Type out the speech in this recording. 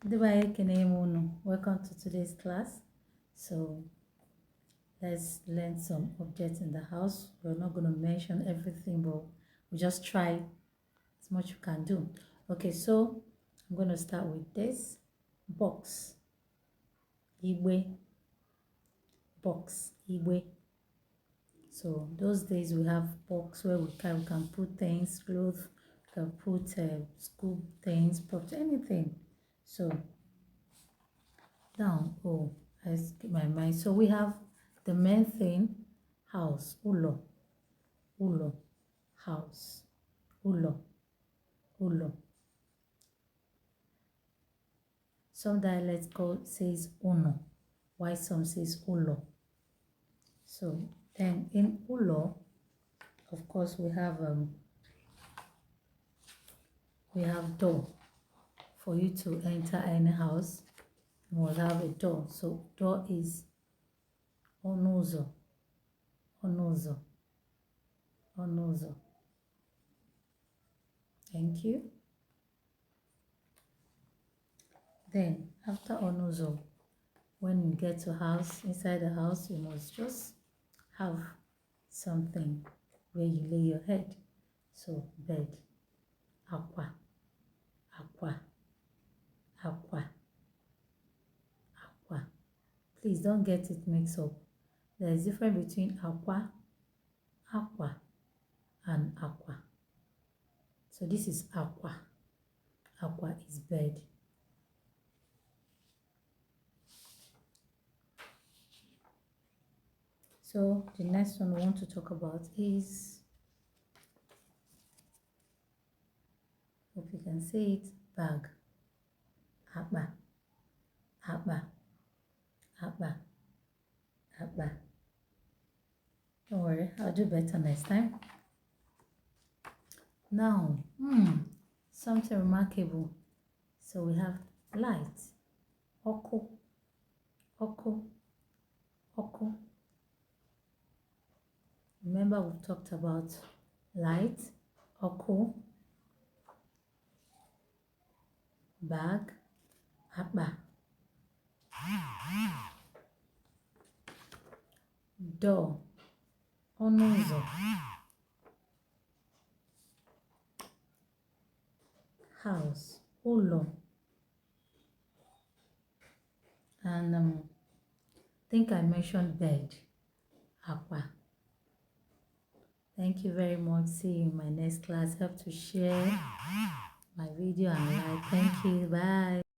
Welcome to today's class. So let's learn some objects in the house. We're not going to mention everything, but we'll just try as much you can do. Okay, so I'm going to start with this box. Igbo. Box. Igbo. So those days we have box where we can put things, clothes, we can put school things, props, anything. So down, I skip my mind. So we have the main thing, house, ulo, house, ulo. Some dialects says uno, while some says ulo. So then in ulo, of course, we have door. For you to enter any house, you must have a door. So door is onozo. Thank you. Then after onozo, when you get to house, inside the house, you must just have something where you lay your head. So bed, aqua. Please don't get it mixed up. There is difference between aqua, and aqua. So this is aqua. Aqua is bed. So the next one we want to talk about is, hope you can say it, bag. Akpa. Don't worry, I'll do better next time. Now, something remarkable. So we have light. Oku. Remember we've talked about light, oku, bag, akpa. Door, onozo. House, ulo. And I think I mentioned bed, aqua. Thank you very much. See you in my next class. Help to share my video and like. Thank you. Bye.